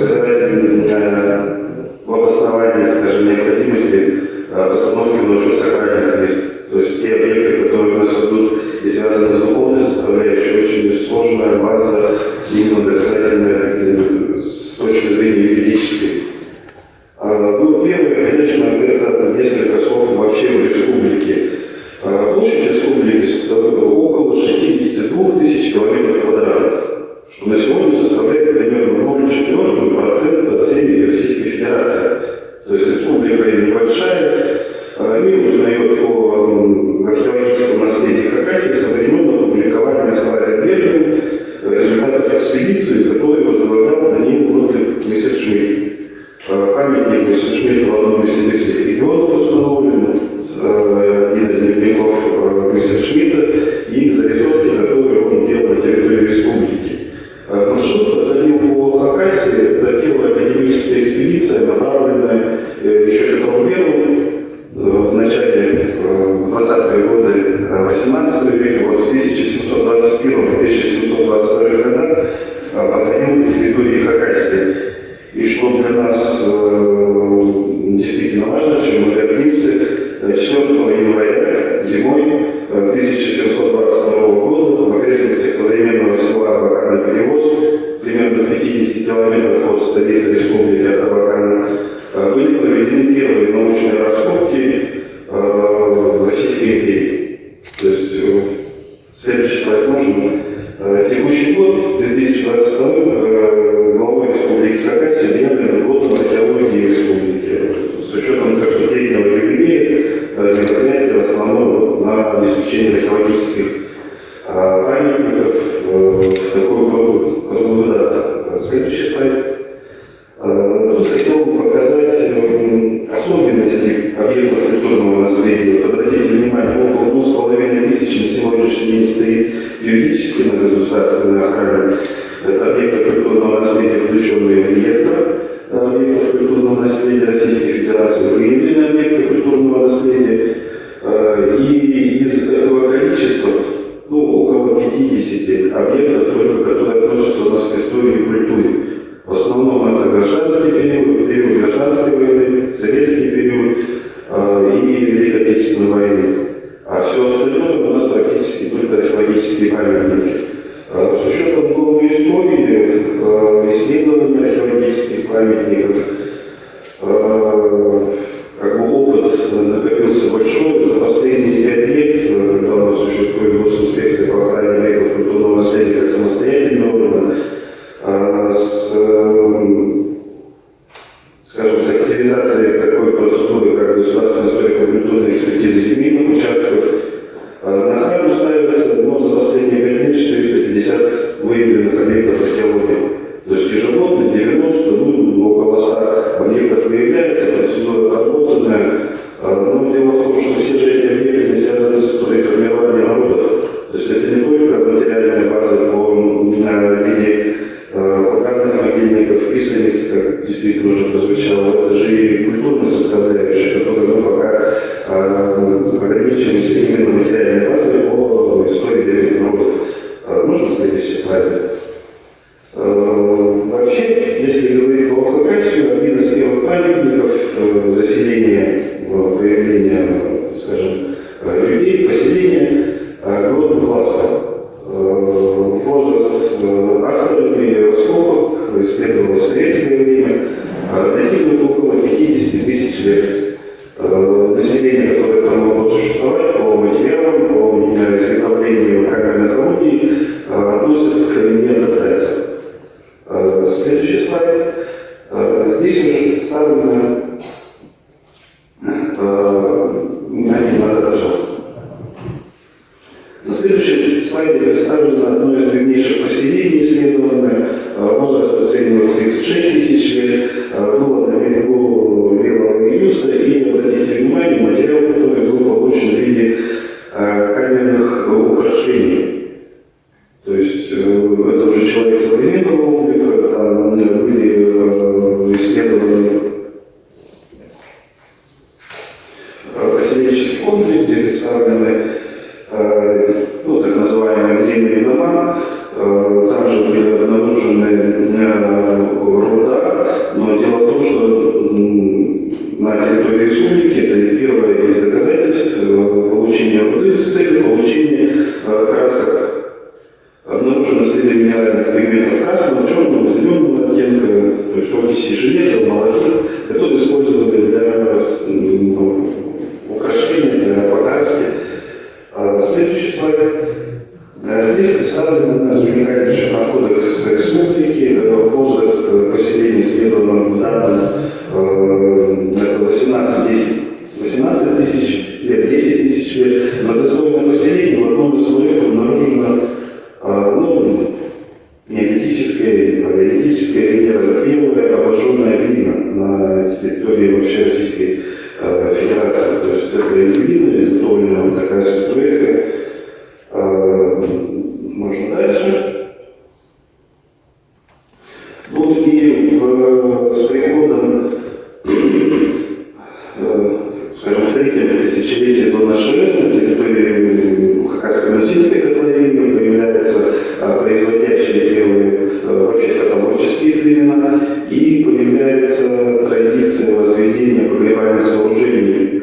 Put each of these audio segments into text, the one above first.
сказать в обосновании, скажем, необходимости постановки в учет сакральных мест. То есть те объекты, которые у нас идут и связаны с духовной составляющей, очень сложная база, именно доказательная с точки зрения юридической. Ну, первое, конечно, это несколько слов вообще в республике. Площадь республики составляет около 62 тысяч километров квадратных, что на сегодня составляет примерно 0,4% от всей Российской Федерации. То есть республика небольшая, мир узнает о археологическом наследии Хакасии со времен опубликования Славия Бермана результатов экспедиции, которую возглавлял Даниил Рудольф Мессершмитт. Памятник Мессершмитту в одном из сибирских регионов установлен, один из дневников Мессершмитта и зарисовки, которые он делал на территории республики. Маршрут проходил по Хакасии, это первая академическая экспедиция, направленная еще Петром I в начале 20-е годы 18 века, вот в 1721-1722 годах проходил по территории Хакасии. И что для нас действительно важно, чем мы гордимся, 4 января зимой 1722 года в окрестностях современного села Абакана Перевоз, примерно в 50 километрах от столицы республики от Абакана, были проведены первые научные раскопки в Российской империи. То есть следующий слайд можно. Текущий год, 2022, главой Республики Хакасия объявлен годом археологии республики. С учетом 300-летнего юбилея мероприятия в основном на обеспечение археологических памятников в такую круглую дату. Следующий слайд. Тут хотел бы показать особенности объектов культурного наследия. Обратите внимание, около 2500 на сегодняшний день стоит юридически на государственной охране. Это объекты культурного наследия, включенные в реестр объектов культурного наследия Российской Федерации, выявленные объекты культурного наследия. И из этого количества около 50 объектов, только которые относятся у нас к истории и культуре. В основном это гражданский период гражданской войны, советский период и Великой Отечественной войны. А все остальное у нас практически только археологические памятники. С учетом долгой истории, исследований археологических памятников, опыт накопился большой. За последние 5 лет, когда у нас существует госинспекция по охране объектов культурного наследия как самостоятельный орган, с активизацией такой процедуры, как государственная историко-культурная экспертиза земельных участков, на охрану ставится за последние 5 лет 450 выявленных объектов археологии. То есть ежегодно 90, около 100 объектов выявляется, процедура отработанная. Но дело в том, что все же эти объекты связаны с историей формирования народов. То есть это не только материальная база по виде программных могильников, писаниц, как действительно уже прозвучало, это же и культурная составляющая, которой мы пока ограничиваемся именно материальной базой по истории древних народов. Можно следующий слайд? Вообще, если говорить про Хакасию, один из первых памятников заселения, появления, скажем, людей, поселения, город Власа. Возраст акторный раскопок исследовал в советское время, датирует около 50 тысяч лет. Население, которое там могло существовать по материалам, по изготовлению каменных орудий, относится к неандертальцам. Следующий слайд. Здесь уже представлено... Один назад, пожалуйста. На следующем слайде представлено одно из древнейших поселений, исследованное. Возраст оценивается 36 тысяч лет. Было на берегу Белого Июса. И обратите внимание, материал, который был получен в виде каменных украшений. То есть это уже человек современного облика, там были исследованы есть окиси железа, малахит, которые использовали для украшения, для покраски. Следующий слайд. Здесь представлены одна из уникальнейших находок с республики. Возраст поселения исследован данным 18 тысяч лет, 10 тысяч лет. Многослойное поселение в одном из слоев обнаружено неолитическая белая обожженная глина на территории вообще Российской Федерации. То есть это из глины изготовлена вот такая статуэтка. Можно дальше. Вот и с приходом, скажем, в третьем тысячелетии до нашей эры на территории Хакаско-Мусинской котловины появляются производящие первые вообще скотоводческие племена, и появляется традиция возведения погребальных сооружений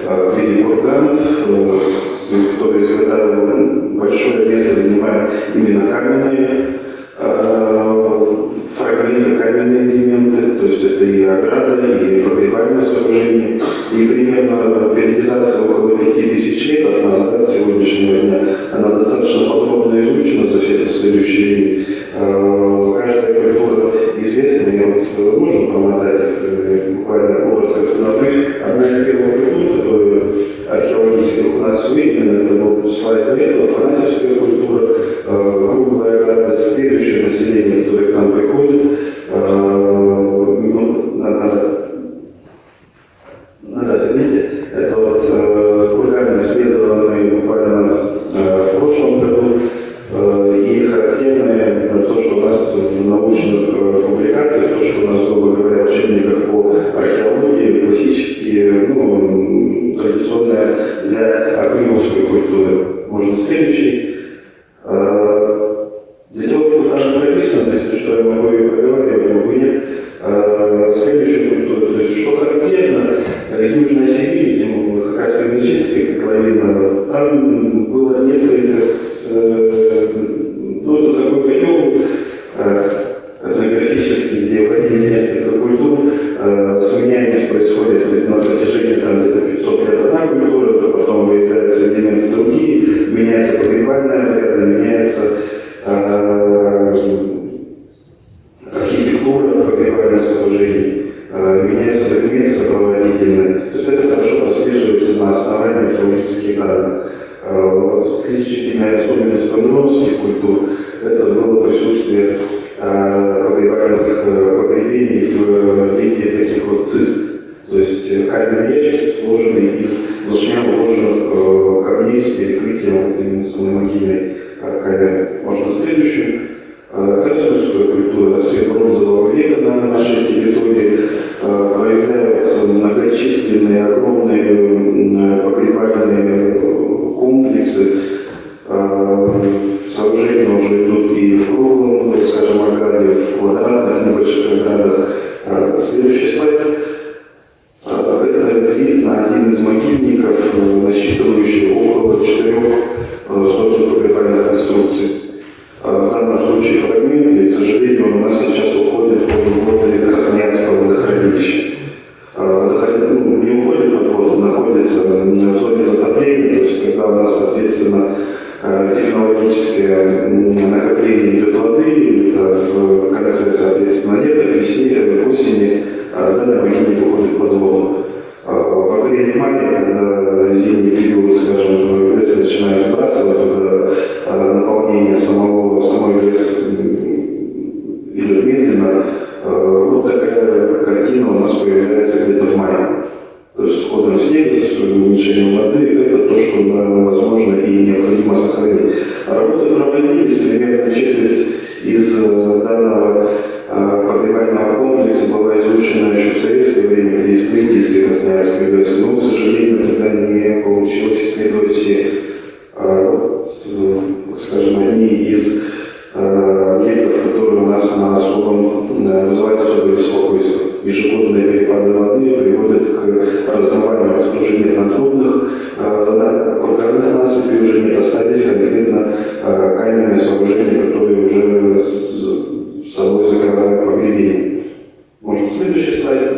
в виде курганов, которые большое место занимают именно каменные фрагменты, каменные элементы, то есть это и ограда, и погребальное сооружение. И примерно периодизация около 5000 лет от нас, до сегодняшнего дня, она достаточно подробно изучена за все последующие дни. Каждая культура известна, и вот можно промотать их буквально коротко страны. Одна из первых культур, которая археологических у нас выявлена, это был слайд до этого, панасевская культура, круглая ограда, следующее население, которое к нам приходит, назад, видите, это вот курганы, исследованные буквально в прошлом году, и характерное то, что у нас в научных публикациях, то, что у нас, грубо говоря, в учебниках по археологии, классические, традиционные для аквиловской культуры. Можно следующий. Датировку там прописано, если что, я могу и проговаривать, могу нет. Следующая культура, то есть что характерно, Южная Сибирь, Хакаско-Мусинская котловина, там было несколько, это такой котел этнографический, где в один из нескольких культур сменяемость происходит на протяжении где-то 500 лет одна культура, потом выявляются элементы другие, меняется погребальная обряда, меняется архитектура погребальных сооружений, меняются предметы сопроводительные. То есть это хорошо прослеживается на основании археологических данных. Отличительной особенностью скандинавских культур это было присутствие погребальных погребений в виде таких вот цист. То есть каменный ящик, сложенный из плашмя уложенных камней с перекрытием именно самой могильной камеры. Можно следующую. Косуйская культура, расцвет бронзового века на нашей территории, появляются многочисленные огромные погребальные комплексы. Сооружения уже идут и в круглом, скажем, ограде, в квадратных, небольших оградах. Следующий слайд. Это вид на один из могильников, насчитывающий около 400 погребальных конструкций. В данном случае фрагменты, к сожалению, у нас сейчас уходят под воды Красноярского водохранилища. Не уходят под воду, находятся в зоне затопления, то есть когда у нас, соответственно, технологическое накопление идет воды, это в конце, соответственно, лета, к весне, к осени, данный могильник уходит под воду. В апреле-мае, когда зимний период, скажем, лес начинает сбрасывать, когда наполнение самой лес идет медленно, вот такая картина у нас появляется где-то в мае. То есть с уходом снега, с уменьшением воды, это то, что возможно и необходимо сохранить. Работы проводились, примерно четверть из данного погребального комплекса была изучена еще в советское время при строительстве Красноярской ГЭС, но, к сожалению, тогда не получилось исследовать все. Скажем, одни из объектов, которые у нас на особом, вызывают особое беспокойство. Ежегодные перепады воды приводят к размыванию, тут уже нет надгробных, курганных насыпей уже нет, остались конкретно каменные сооружения, которые уже с собой закрывают погребения. Можно следующий слайд.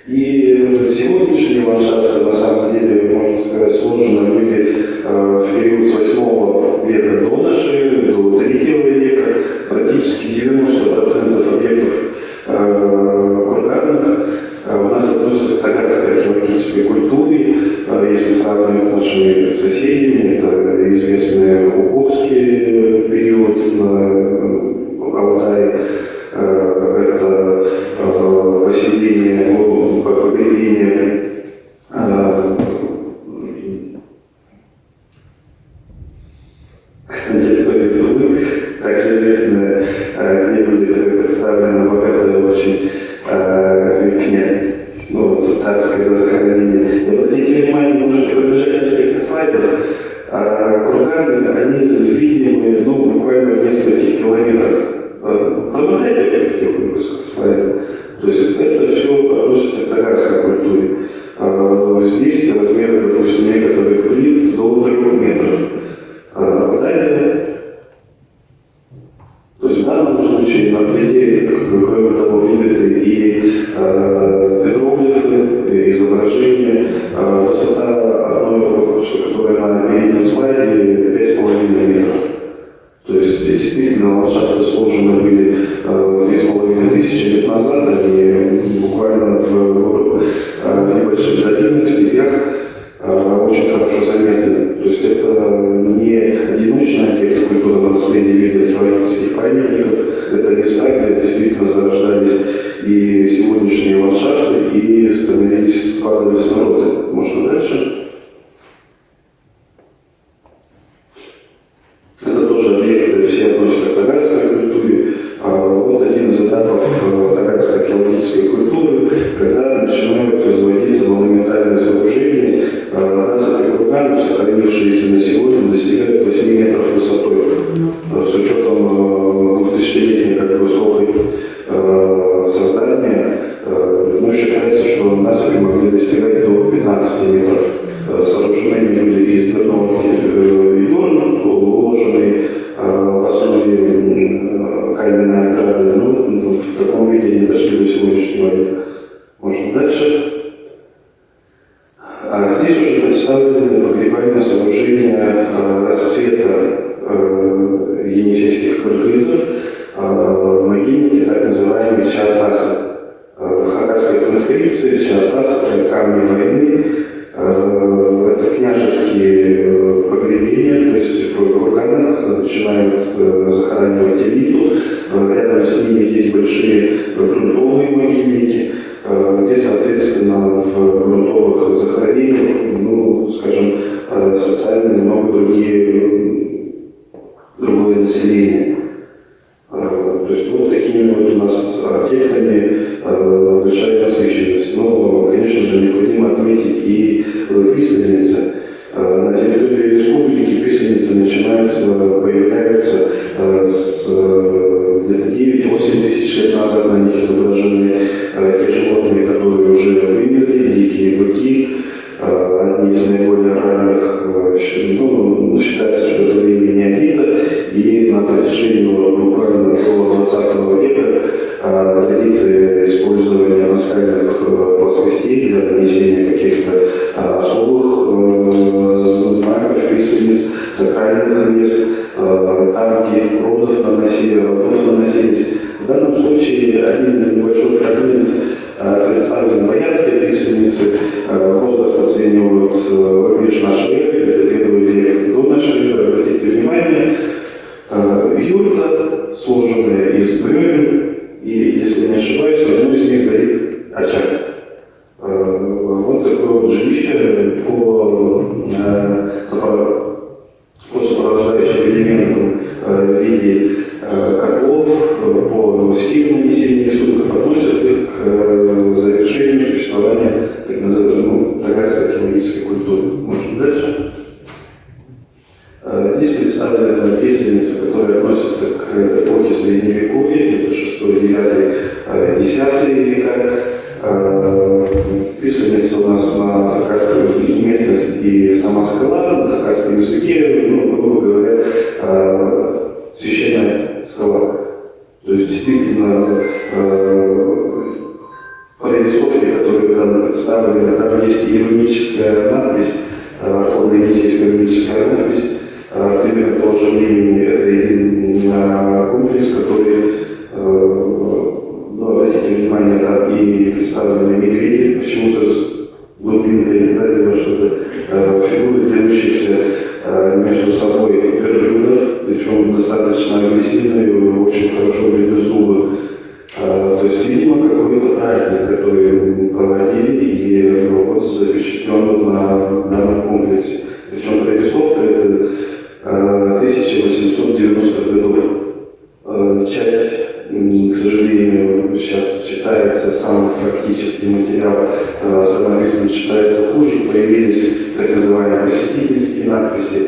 И сегодняшние ландшафты, на самом деле, можно сказать, сложены были в период с 8 века до нашей эры, до 3 века. Практически 90% объектов курганных у нас относятся к таганской археологической культуре. Если сравнивать с нашими соседями, это известный Уковский период на Алтае, это поселение, погребение на территории Тувы, также известно, где были представлены богатые очень княги, ну, царское захоронение. И обратите внимание, вы можете подбежать несколько слайдов. Курганы, они видимы, ну, буквально в нескольких километрах. Промотайте какой-нибудь слайд. То есть это все относится к таганской культуре. Здесь размеры, допустим, некоторых плит до 3 метров. Далее, то есть в данном случае на плите, кроме того, видны и петроглифы, изображения, высота одной, которая на переднем слайде, 5,5 метров. То есть действительно ландшафты сложены были 2500 лет назад, они буквально в небольших долинах, степях очень хорошо заметны. То есть это не одиночный объект культурного наследия в виде археологических памятников, это места, где действительно зарождались и сегодняшние ландшафты, и складывались народы. Можно дальше? Это тоже объекты, все относятся к таганской культуре. Вот один из этапов таганской археологической культуры, когда начинают производиться монументальные сооружения. Насыпи курганов, сохранившиеся на сегодня, достигают 8 метров высотой. С учетом 2000-летней высокой создания, ну, считается, что насыпи могли достигать до 15 метров. Сооружения были из дверного юрна, уложенные в основе каменной ограды, но в таком виде не дошли до сегодняшнего века. Можно дальше. Здесь уже представлены погребальные сооружения расцвета енисейских кыргызов, могильники, так называемые чаатасы. В хакасской транскрипции чаатасы – это камни войны. Это княжеские погребения, то есть в курганах начинают захоранивать элиту, рядом с ними есть большие грунтовые могильники, где, соответственно, в грунтовых захоронениях, ну, скажем, социально немного другое население. То есть вот такими вот у нас объектами большая насыщенность. Но, конечно же, необходимо отметить и писательницы. На территории республики писательницы появляются с где-то 9-8 тысяч лет назад. На них изображены те животные, которые уже вымерли, дикие быки. Одни из наиболее ранних, ну, считается, что это время неолита, и на протяжении буквально до 20 века традиция использования наскальных плоскостей для нанесения каких-то особых знаков, писательниц, сакральных мест, там, где родов наносились. В данном случае один небольшой фрагмент представлены боярские писательницы, возраст оценивают рубеж нашей эры, это 1 век до нашей эры, обратите внимание, юрта, сложенная из бревен, и, если не ошибаюсь, в одной из них горит очаг. Вот такое вот жилище по сопровождающим элементам в виде котлов, по стилю нанесения рисунков относят их к завершению существования так называемой таганской археологической культуры. Можно дальше. Здесь представлены песенницы, которые относятся к эпохе Средневековья, это 6, 9, 10 века. Писательница у нас на хакасской местности и сама скала, на хакасском языке, ну, грубо говоря, священная скала. То есть действительно прорисовки, которые там представлены, там есть ироническая надпись, Верховная Енисейская ироническая надпись, примерно того же времени это комплекс, который, ну, обратите внимание, там и представлены медведи, почему-то с глубинкой, да, либо что-то, фигуры, делающиеся между собой верблюдов, причем достаточно агрессивные, очень хорошо видны зубы. То есть, видимо, какой-то праздник, который проводили, и вот запечатлен на данном комплексе. Причем прорисовка это 1890-х годов. Часть, к сожалению, сейчас читается сам фактический материал, сценаристам читается хуже, появились так называемые посетительские надписи.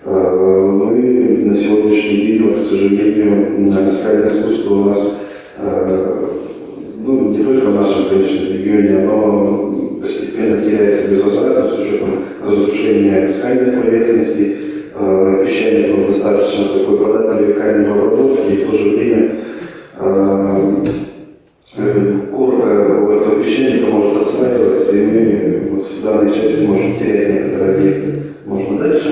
Ну и на сегодняшний день, вот, к сожалению, наскальное искусство у нас, ну, не только в нашем, конечно, регионе, оно постепенно теряется безвозвратно с учетом разрушения скальных поверхностей. Песчаник он достаточно такой податливый камень в обработке, и в то же время корка у этого песчаника может отслаиваться, и мы вот в данной части можем терять некоторые объекты. Можно дальше?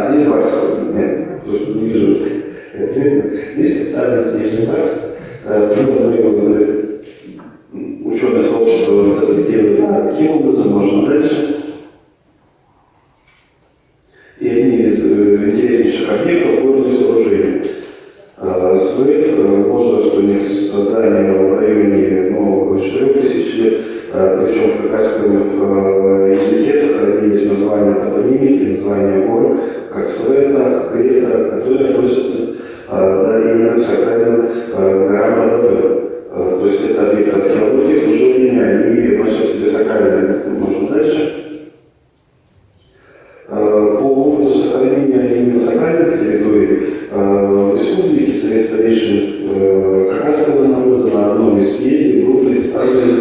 Здесь барс. Нет, просто не вижу. Здесь представлен снежный барс. Ученое сообщество делает таким образом, можно дальше. И одни из интереснейших объектов горные сооружения. Возраст у них создания в районе около 4000 лет, причем в хакасском языке сохранились названия топонимики, названия гор, как Свет, так и Крета, которые относятся именно к сакральным горам Родопы. То есть это объекты археологии, в то же время они носят в себе сакральные. Можно дальше. По опыту сохранения именно сакральных территорий в республике Совет старейшин хакасского народа на одном из съездов был представлен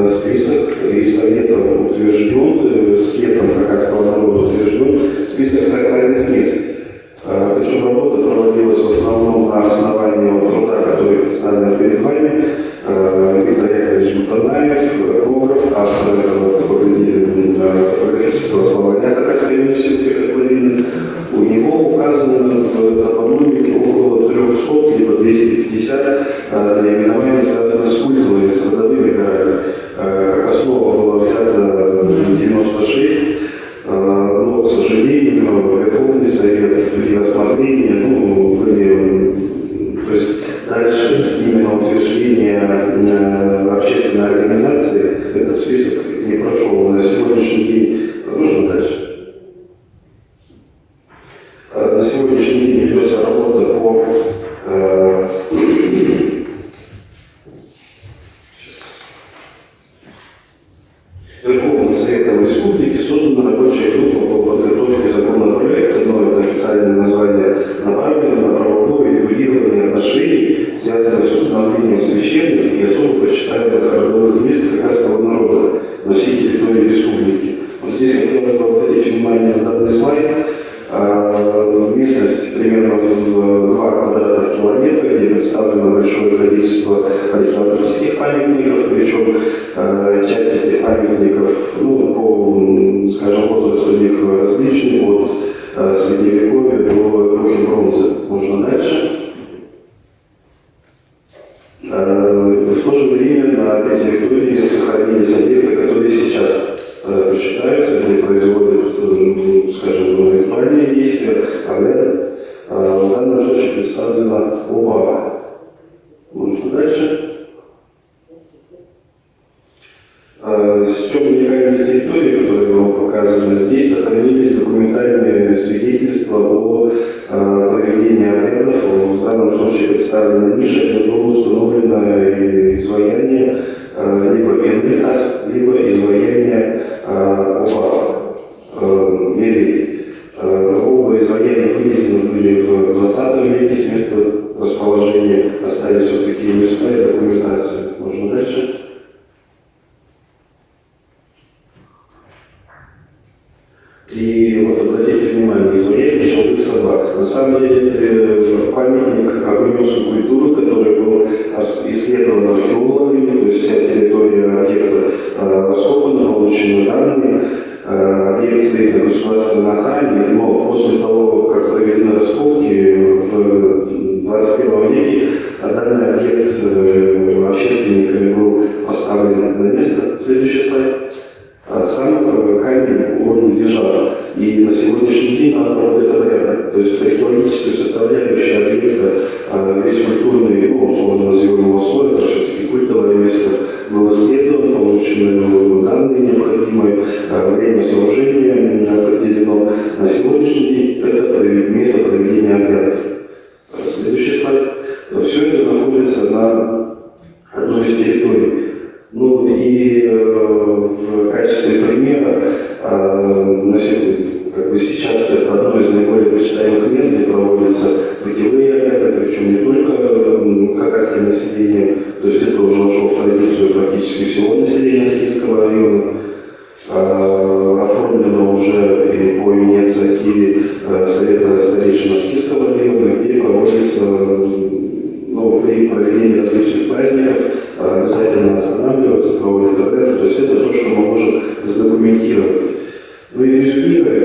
список из Совета утвержден, съездом хакасского народа утвержден список сакральных мест. Причем работа проводилась в основном на основании труда, который представлен перед вами. Виктор Яковлевич Бутанаев, этнограф, автор топографического словаря Хакасской университетской котловины. У него указано в топонимике около 300 либо 250 наименований, связанных с культурой, с родовыми горами. Как основа было взято 96, но, к сожалению, Верховный Совет при рассмотрении, то есть дальше именно утверждение общественной организации, этот список не прошел. На сегодняшний день, можно дальше? На сегодняшний день ведется работа по Верховным Советом Республики создана рабочая группа по подготовке законопроекта, но это официальное название, направлено на правовое регулирование отношений, связанных с установлением священных и особо почитаемых родовых мест хакасского народа на всей территории республики. Вот здесь хотелось бы обратить внимание на данный слайд. Местность примерно в 2 квадратных километра, где представлено большое количество археологических памятников, причем часть этих памятников, по, скажем, возрасту у них различный, от средневековья до эпохи бронзы. Можно дальше. В то же время на этой территории сохранились объекты, которые сейчас почитаются, где производят, скажем, ритуальные действия, обряды. В данном случае представлена оба. Можно дальше. С чем уникальность территории, которая вам показана здесь, сохранились документальные свидетельства о проведении обрядов. В данном случае представлена ниша, где было установлено изваяние либо Энлитас, либо изваяние оба Мери. Оба изваяния вывезены были в 20 веке с места расположения. Остались вот такие места и документация. Можно дальше. И вот обратите внимание, изваяние самом деле, это памятник армянской культуры, который был исследован археологами, то есть вся территория объекта раскопана, получены данные, объект стоит на государственной охране, но после того, как проведены раскопки в 21 веке, данный объект общественниками был поставлен на место. Следующий слайд. Сам камень, он лежал, и на сегодняшний день он проводит обряды. То есть археологическая составляющая объекта, весь культурный, условно назовем его слой, это все-таки культовое место, был исследован, получены данные необходимые, время сооружения определено. На сегодняшний день это место проведения обрядов. Следующий слайд. Все это находится на одной из территорий. Ну и в качестве примера, сейчас это одно из наиболее почитаемых мест, где проводятся путевые обряды, причем не только хакасское население, то есть это уже вошло в традицию практически всего населения Скифского района. Оформлено уже и по инициативе Совета старейшин Скифского района, где проводится при проведении различных праздников обязательно останавливаются, проводят обряды, то есть это то, что мы можем задокументировать. Ну и резюмируя,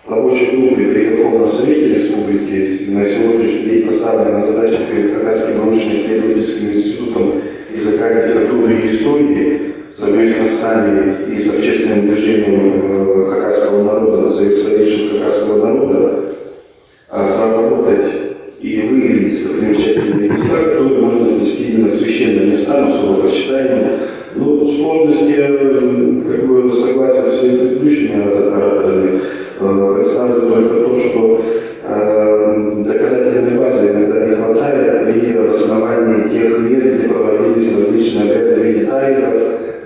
рабочей группе при Верховном Совете Республики на сегодняшний день поставлена задача перед Хакасским научно-исследовательским институтом языка, литературы и истории совместно с нами и с общественным движением хакасского народа, Совет старейшин хакасского народа, работать и выявить примечательные места, которые можно отнести именно к священным местам, особо почитаемым. Сложности, согласен с всеми предыдущими ораторами, представлю только то, что доказательной базы иногда не хватает при основании тех мест, где проводились различные обряды в виде таинов,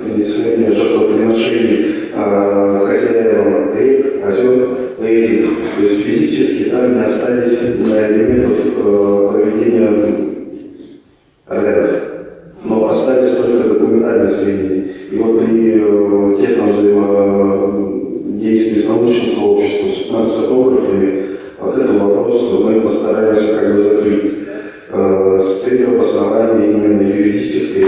принесения жертвоприношений хозяевам рек, озер, поэзий. То есть физически там не остались элементов проведения обрядов, но остались только документальные сведения. И вот при тесном взаимодействии с научным сообществом, с фотографами, вот этот вопрос мы постараемся закрыть с целью обоснования именно юридической